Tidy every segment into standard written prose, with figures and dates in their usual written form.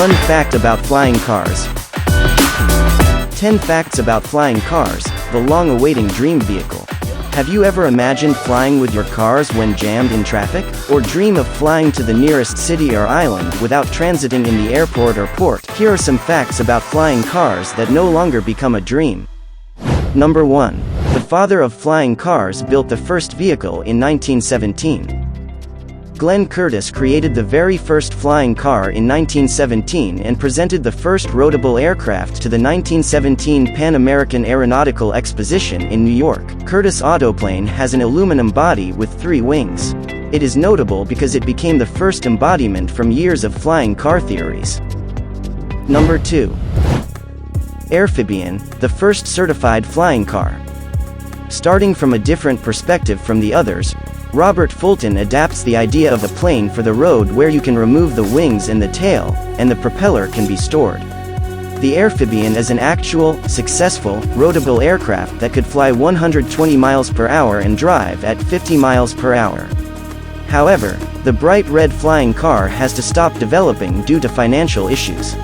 Fun fact about flying cars. 10 facts about flying cars, the long-awaiting dream vehicle. Have you ever imagined flying with your cars when jammed in traffic? Or dream of flying to the nearest city or island without transiting in the airport or port? Here are some facts about flying cars that no longer become a dream. Number 1. The father of flying cars built the first vehicle in 1917. Glenn Curtiss created the very first flying car in 1917 and presented the first roadable aircraft to the 1917 Pan American Aeronautical Exposition in New York. Curtiss autoplane has an aluminum body with 3 wings. It is notable because it became the first embodiment from years of flying car theories. Number 2. AIRPHIBIAN, the first certified flying car. Starting from a different perspective from the others, Robert Fulton adapts the idea of a plane for the road where you can remove the wings and the tail, and the propeller can be stored. The AIRPHIBIAN is an actual, successful, roadable aircraft that could fly 120 miles per hour and drive at 50 miles per hour. However, the bright red flying car has to stop developing due to financial issues.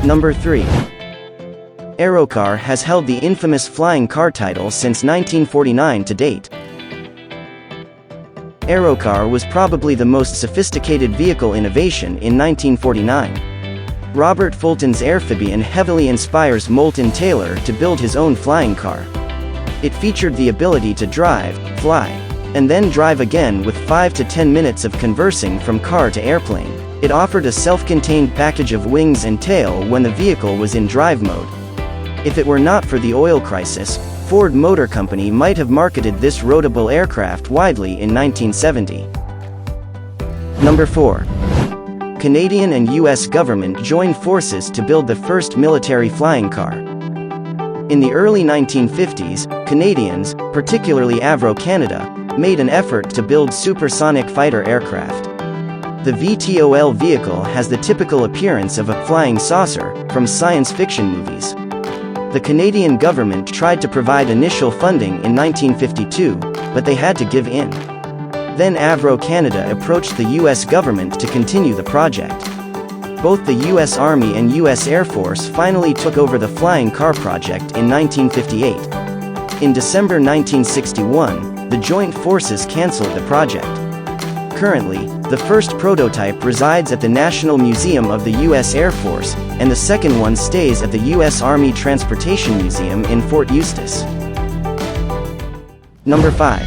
Number 3. AEROCAR has held the infamous flying car title since 1949 to date. AEROCAR was probably the most sophisticated vehicle innovation in 1949. Robert Fulton's AIRPHIBIAN heavily inspires Moulton Taylor to build his own flying car. It featured the ability to drive, fly, and then drive again with 5 to 10 minutes of conversing from car to airplane. It offered a self-contained package of wings and tail when the vehicle was in drive mode. If it were not for the oil crisis, Ford Motor Company might have marketed this roadable aircraft widely in 1970. Number 4. Canadian and US government joined forces to build the first military flying car. In the early 1950s, Canadians, particularly Avro Canada, made an effort to build supersonic fighter aircraft. The VTOL vehicle has the typical appearance of a flying saucer from science fiction movies. The Canadian government tried to provide initial funding in 1952, but they had to give in. Then Avro Canada approached the US government to continue the project. Both the US Army and US Air Force finally took over the flying car project in 1958. In December 1961, the joint forces canceled the project. Currently, the first prototype resides at the National Museum of the U.S. Air Force, and the second one stays at the U.S. Army Transportation Museum in Fort Eustis. Number 5.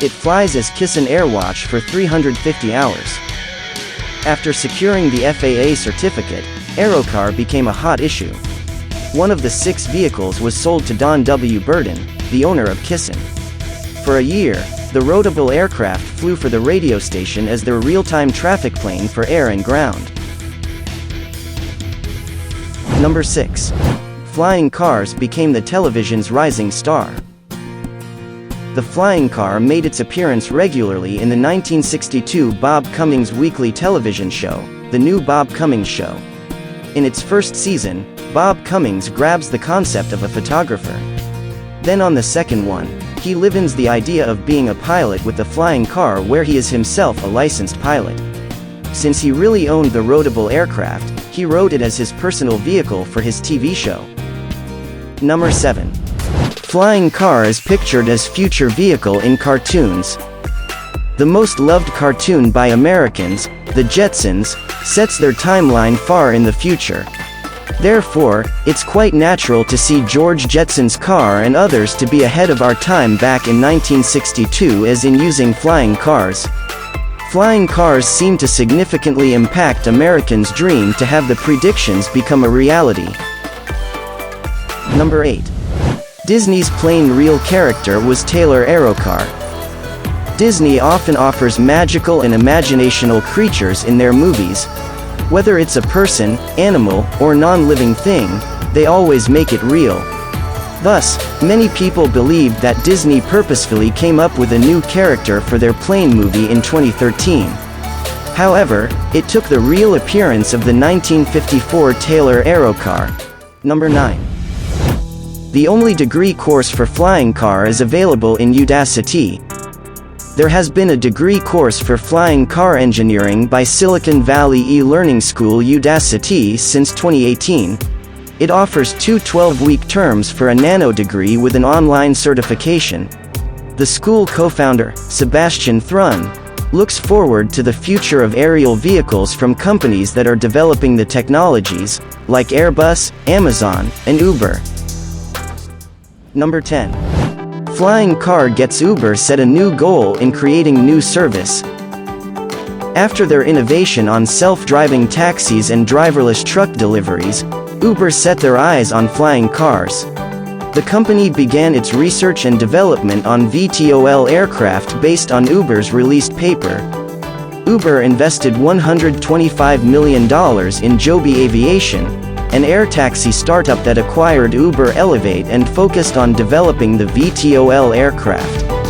It flies as Kissen Airwatch for 350 hours. After securing the FAA certificate, AEROCAR became a hot issue. One of the 6 vehicles was sold to Don W. Burden, the owner of Kissen. For a year, the roadable aircraft flew for the radio station as their real-time traffic plane for air and ground. Number 6. Flying cars became the television's rising star. The flying car made its appearance regularly in the 1962 Bob Cummings weekly television show, The New Bob Cummings Show. In its first season, Bob Cummings grabs the concept of a photographer. Then on the second one, he livens the idea of being a pilot with the flying car where he is himself a licensed pilot. Since he really owned the roadable aircraft, he rode it as his personal vehicle for his TV show. Number 7. Flying car is pictured as future vehicle in cartoons. The most loved cartoon by Americans, The Jetsons, sets their timeline far in the future. Therefore, it's quite natural to see George Jetson's car and others to be ahead of our time back in 1962 as in using flying cars. Flying cars seem to significantly impact Americans' dream to have the predictions become a reality. Number 8. Disney's plain real character was Taylor AEROCAR. Disney often offers magical and imaginational creatures in their movies. Whether it's a person, animal, or non-living thing, they always make it real. Thus, many people believed that Disney purposefully came up with a new character for their plane movie in 2013. However, it took the real appearance of the 1954 Taylor AEROCAR. Number 9. The only degree course for flying car is available in UDACITY. There has been a degree course for flying car engineering by Silicon Valley e-learning school UDACITY since 2018. It offers 2 12-week terms for a nano degree with an online certification. The school co-founder, Sebastian Thrun, looks forward to the future of aerial vehicles from companies that are developing the technologies, like Airbus, Amazon, and Uber. Number 10. Flying car gets Uber set a new goal in creating new service. After their innovation on self-driving taxis and driverless truck deliveries, Uber set their eyes on flying cars. The company began its research and development on VTOL aircraft based on Uber's released paper. Uber invested $125 million in Joby Aviation, an air taxi startup that acquired Uber Elevate and focused on developing the VTOL aircraft.